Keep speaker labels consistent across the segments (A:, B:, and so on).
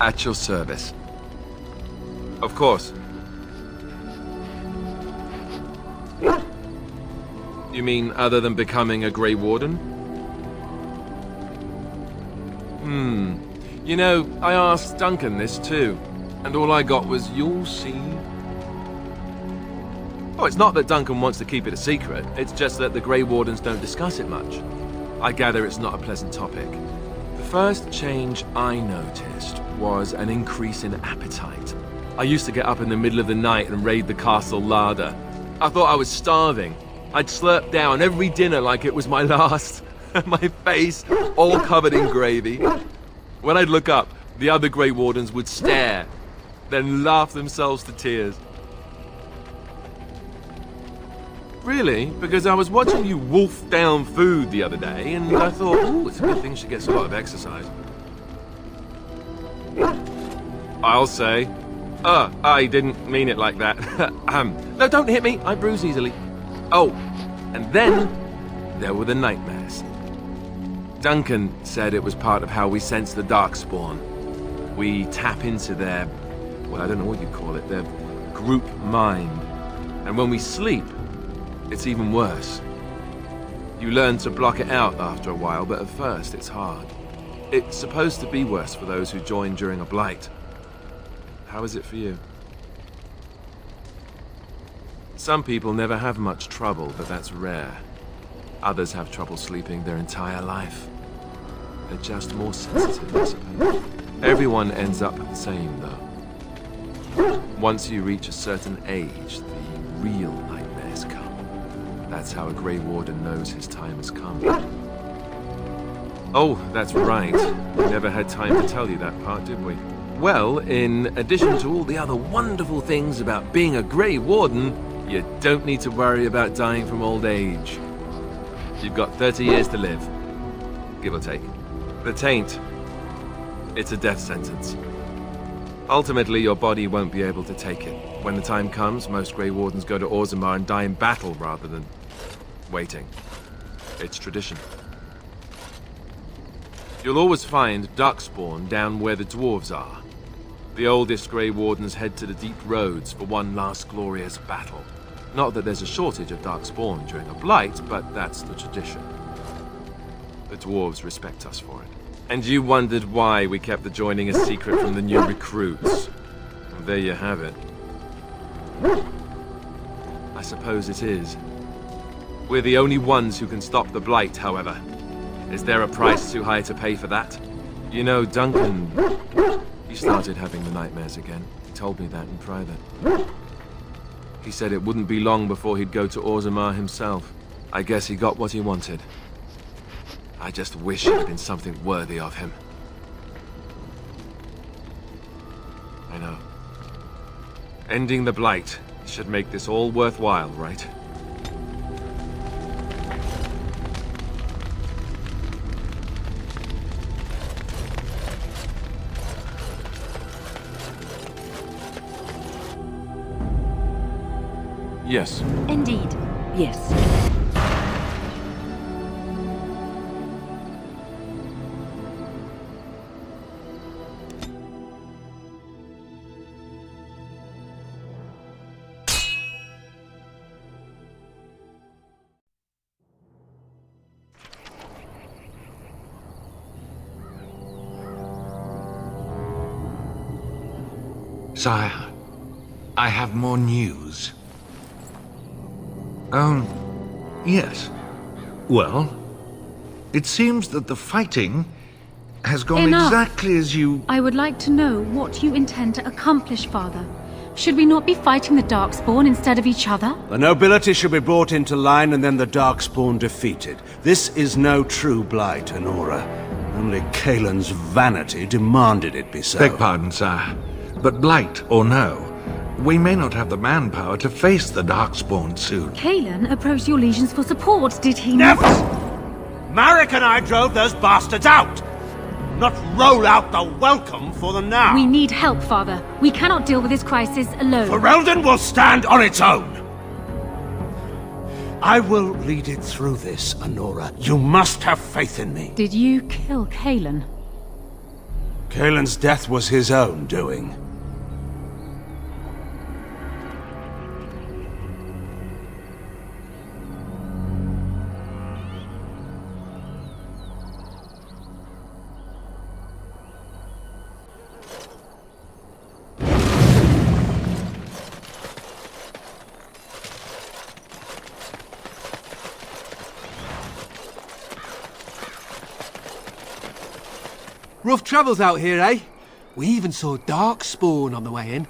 A: At your service. Of course. You mean other than becoming a Grey Warden? You know, I asked Duncan this too, and all I got was, "You'll see." Oh, it's not that Duncan wants to keep it a secret, it's just that the Grey Wardens don't discuss it much. I gather it's not a pleasant topic. The first change I noticed was an increase in appetite. I used to get up in the middle of the night and raid the castle larder. I thought I was starving. I'd slurp down every dinner like it was my last. My face all covered in gravy. When I'd look up, the other Grey Wardens would stare, then laugh themselves to tears. Really? Because I was watching you wolf down food the other day, and I thought, ooh, it's a good thing she gets a lot of exercise. I'll say. I didn't mean it like that. No, don't hit me. I bruise easily. Oh, and then there were the nightmares. Duncan said it was part of how we sense the Darkspawn. We tap into their, well, I don't know what you call it, their group mind. And when we sleep, it's even worse. You learn to block it out after a while, but at first it's hard. It's supposed to be worse for those who join during a blight. How is it for you? Some people never have much trouble, but that's rare. Others have trouble sleeping their entire life. They're just more sensitive, I suppose. Everyone ends up the same, though. Once you reach a certain age, the real nightmares come. That's how a Grey Warden knows his time has come. Oh, that's right. We never had time to tell you that part, did we? Well, in addition to all the other wonderful things about being a Grey Warden, you don't need to worry about dying from old age. You've got 30 years to live, give or take. The Taint, it's a death sentence. Ultimately, your body won't be able to take it. When the time comes, most Grey Wardens go to Orzammar and die in battle rather than waiting. It's tradition. You'll always find Darkspawn down where the dwarves are. The oldest Grey Wardens head to the deep roads for one last glorious battle. Not that there's a shortage of Darkspawn during a blight, but that's the tradition. The dwarves respect us for it. And you wondered why we kept the joining a secret from the new recruits. Well, there you have it. I suppose it is. We're the only ones who can stop the blight, however. Is there a price too high to pay for that? You know, Duncan, he started having the nightmares again. He told me that in private. He said it wouldn't be long before he'd go to Orzammar himself. I guess he got what he wanted. I just wish it had been something worthy of him. I know. Ending the blight should make this all worthwhile, right? Yes.
B: Indeed, yes.
C: Sire, I have more news. Yes. Well, it seems that the fighting has gone
B: Enough.
C: exactly as you...
B: I would like to know what you intend to accomplish, Father. Should we not be fighting the Darkspawn instead of each other?
D: The nobility should be brought into line and then the Darkspawn defeated. This is no true blight, Anora. Only Kaelin's vanity demanded it be so.
C: Beg pardon, sire. But blight or no, we may not have the manpower to face the Darkspawn soon.
B: Kaelin approached your legions for support, did he not?
D: Never! Marek and I drove those bastards out! Not roll out the welcome for them now!
B: We need help, Father. We cannot deal with this crisis alone.
D: Ferelden will stand on its own! I will lead it through this, Anora. You must have faith in me.
B: Did you kill Kaelin?
D: Kaelin's death was his own doing.
E: Rough travels out here, eh? We even saw Darkspawn on the way in.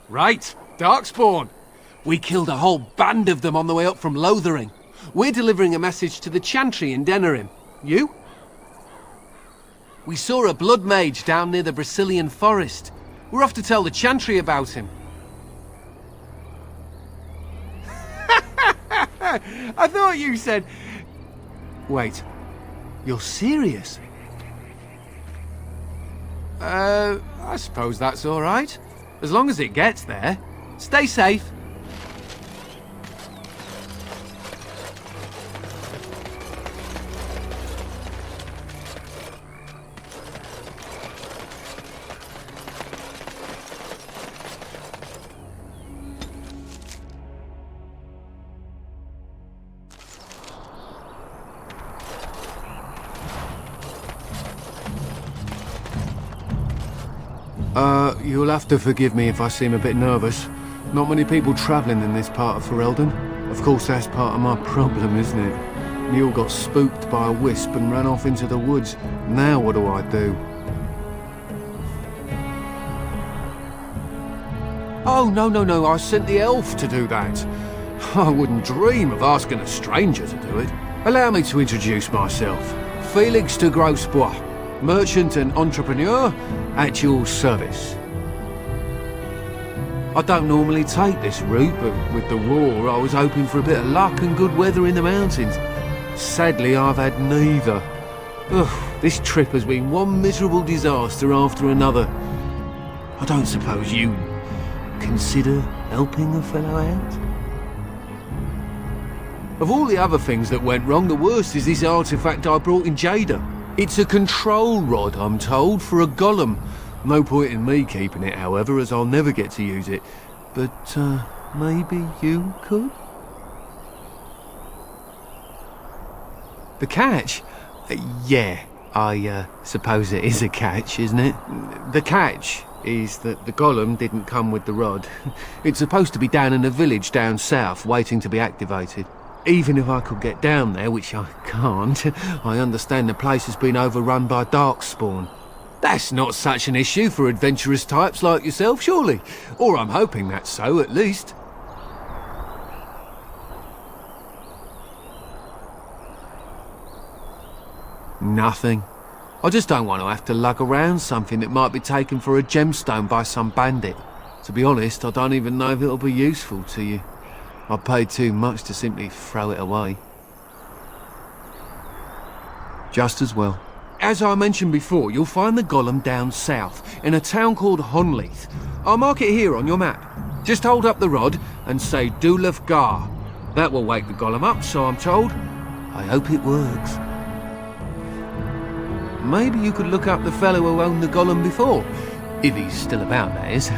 E: Right, Darkspawn. We killed a whole band of them on the way up from Lothering. We're delivering a message to the Chantry in Denerim. You? We saw a blood mage down near the Brazilian forest. We're off to tell the Chantry about him. I thought you said... Wait. You're serious? I suppose that's all right. As long as it gets there. Stay safe. You'll have to forgive me if I seem a bit nervous. Not many people travelling in this part of Ferelden. Of course, that's part of my problem, isn't it? Neil got spooked by a wisp and ran off into the woods. Now what do I do? Oh, no, I sent the elf to do that. I wouldn't dream of asking a stranger to do it. Allow me to introduce myself. Felix de Grosbois, merchant and entrepreneur at your service. I don't normally take this route, but with the war I was hoping for a bit of luck and good weather in the mountains. Sadly, I've had neither. Ugh, this trip has been one miserable disaster after another. I don't suppose you consider helping a fellow out? Of all the other things that went wrong, the worst is this artifact I brought in Jada. It's a control rod, I'm told, for a golem. No point in me keeping it, however, as I'll never get to use it. But, maybe you could? The catch? Yeah, I suppose it is a catch, isn't it? The catch is that the golem didn't come with the rod. It's supposed to be down in a village down south, waiting to be activated. Even if I could get down there, which I can't, I understand the place has been overrun by Darkspawn. That's not such an issue for adventurous types like yourself, surely? Or I'm hoping that's so, at least. Nothing. I just don't want to have to lug around something that might be taken for a gemstone by some bandit. To be honest, I don't even know if it'll be useful to you. I paid too much to simply throw it away. Just as well. As I mentioned before, you'll find the golem down south, in a town called Honleith. I'll mark it here on your map. Just hold up the rod and say Dulaf Gar. That will wake the golem up, so I'm told. I hope it works. Maybe you could look up the fellow who owned the golem before. If he's still about, that is.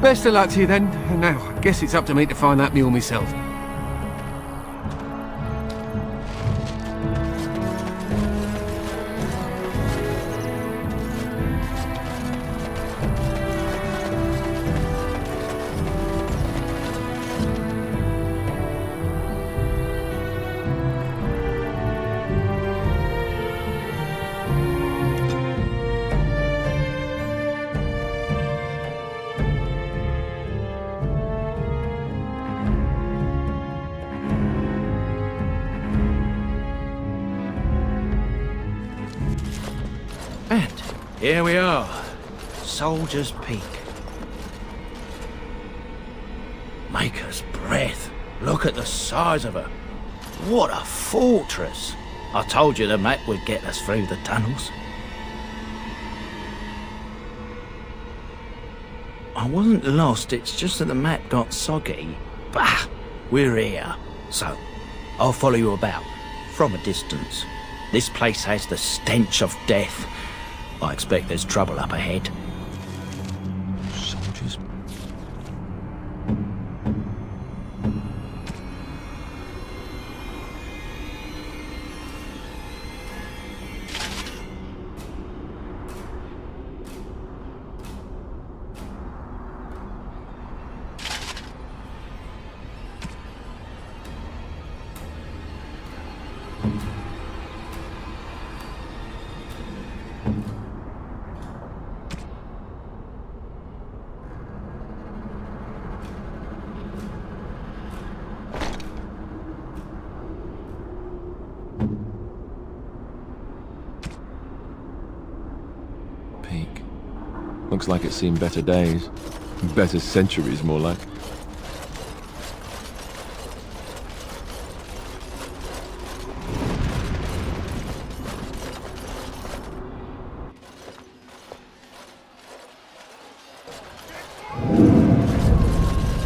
E: Best of luck to you then. Now, I guess it's up to me to find that mule myself.
F: And here we are, Soldier's Peak. Maker's breath. Look at the size of her. What a fortress. I told you the map would get us through the tunnels. I wasn't lost, it's just that the map got soggy. Bah, we're here. So, I'll follow you about, from a distance. This place has the stench of death. I expect there's trouble up ahead.
A: Soldiers. Peak. Looks like it's seen better days. Better centuries, more like.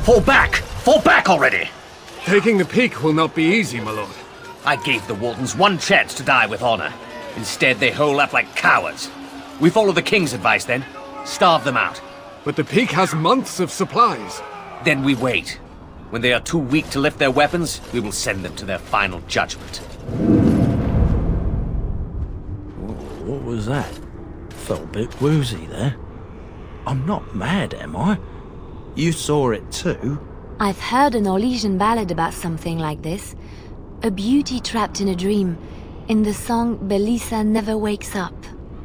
G: Fall back! Fall back already!
E: Taking the peak will not be easy, my lord.
G: I gave the Wardens one chance to die with honor. Instead, they hole up like cowards. We follow the King's advice then. Starve them out.
E: But the peak has months of supplies.
G: Then we wait. When they are too weak to lift their weapons, we will send them to their final judgment.
F: What was that? Felt a bit woozy there. I'm not mad, am I? You saw it too?
H: I've heard an Orlesian ballad about something like this. A beauty trapped in a dream. In the song, Belisa never wakes up.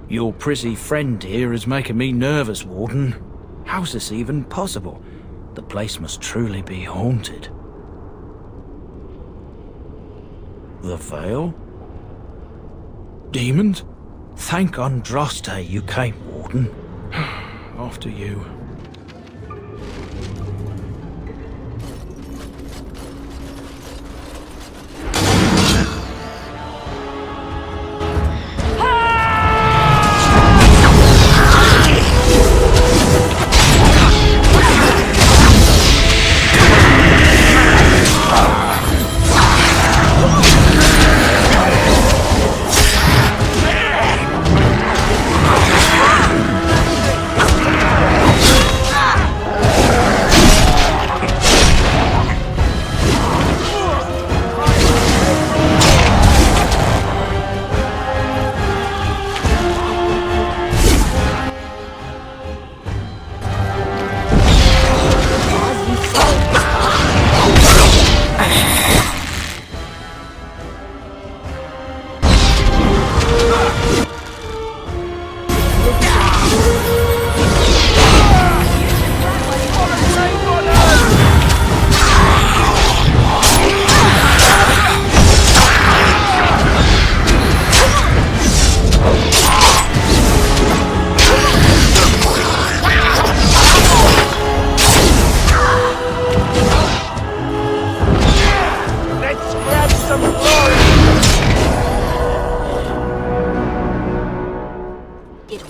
F: Your prissy friend here is making me nervous, Warden. How's this even possible? The place must truly be haunted. The Veil? Demons? Thank Andraste you came, Warden. After you.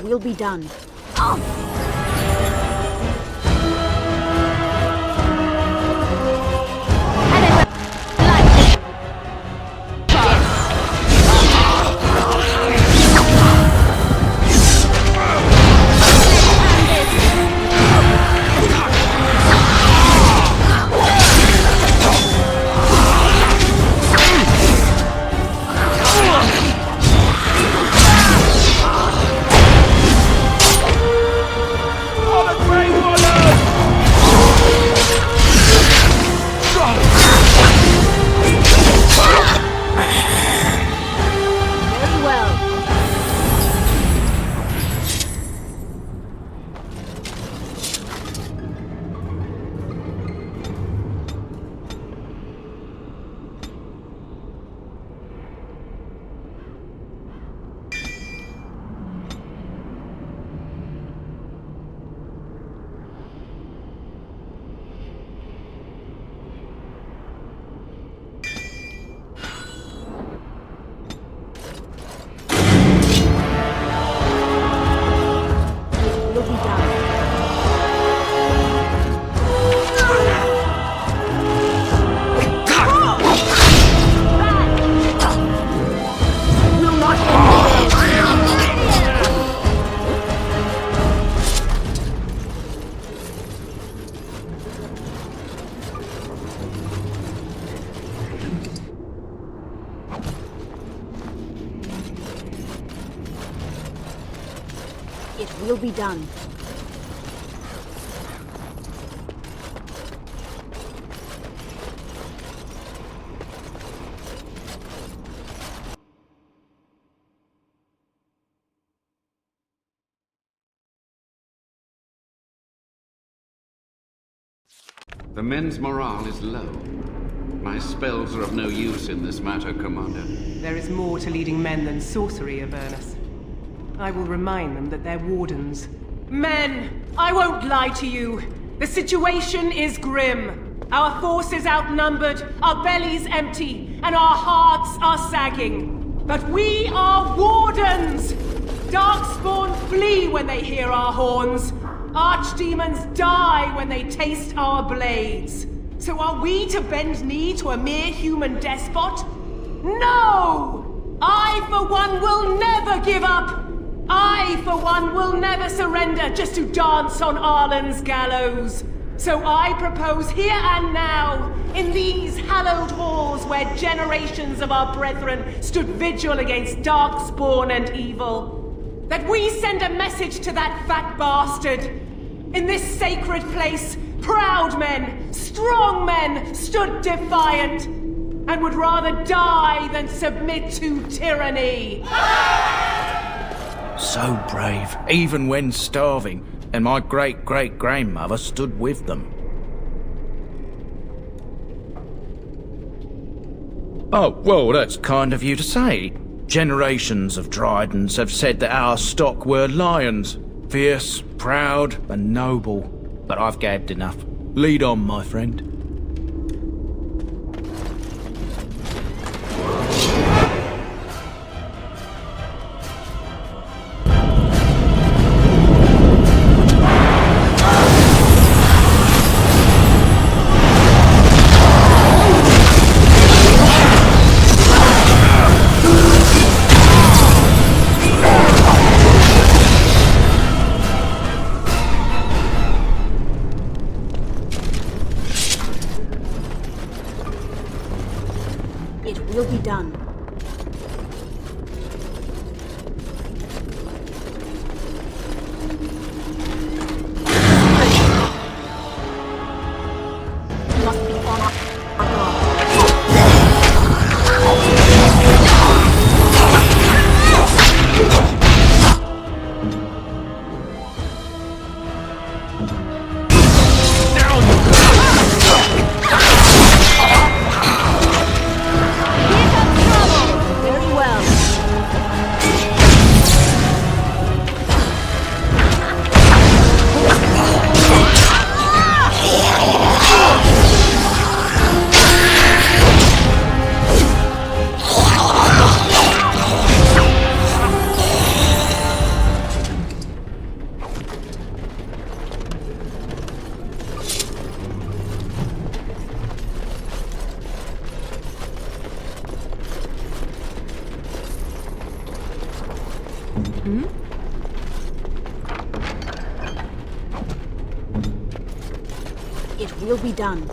I: Will be done. It will be done.
J: The men's morale is low. My spells are of no use in this matter, Commander.
K: There is more to leading men than sorcery, Avernus. I will remind them that they're wardens. Men! I won't lie to you. The situation is grim. Our forces outnumbered, our bellies empty, and our hearts are sagging. But we are wardens! Darkspawn flee when they hear our horns. Archdemons die when they taste our blades. So are we to bend knee to a mere human despot? No! I, for one, will never give up! I, for one, will never surrender just to dance on Arlen's gallows. So I propose here and now, in these hallowed halls where generations of our brethren stood vigil against darkspawn and evil, that we send a message to that fat bastard. In this sacred place, proud men, strong men stood defiant, and would rather die than submit to tyranny.
F: So brave, even when starving, and my great-great-grandmother stood with them. Oh, well, that's kind of you to say. Generations of Dryadens have said that our stock were lions. Fierce, proud, and noble. But I've gabbed enough. Lead on, my friend.
I: It will be done. Must be on our Very well. It will be done.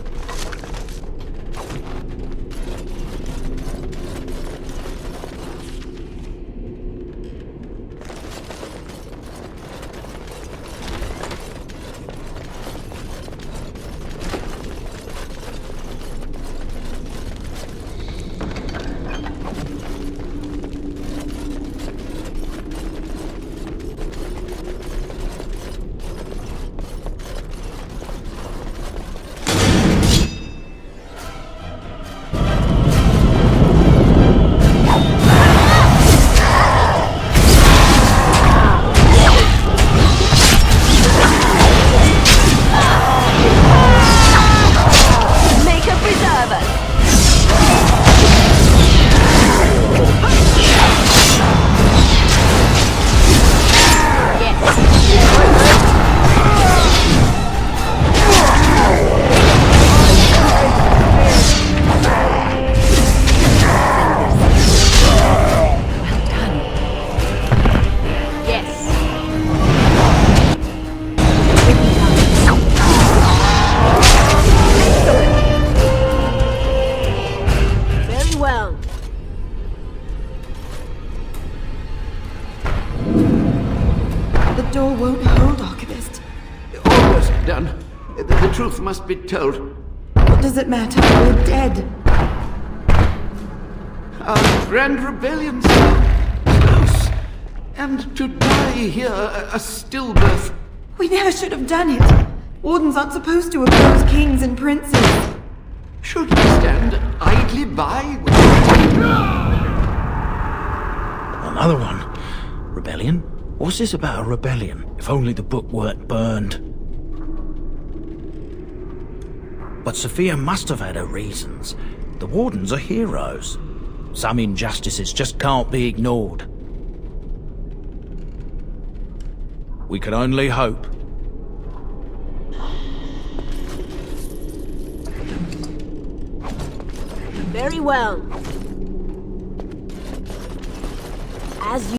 L: The door won't hold, Archivist.
J: Almost done. The truth must be told.
L: What does it matter? We're dead.
J: Our grand rebellion so close. And to die here, a stillbirth.
L: We never should have done it. Wardens aren't supposed to oppose kings and princes.
J: Should we stand idly by?
F: Another one. Rebellion? What's this about a rebellion? If only the book weren't burned. But Sophia must have had her reasons. The Wardens are heroes. Some injustices just can't be ignored. We can only hope.
I: Very well. As you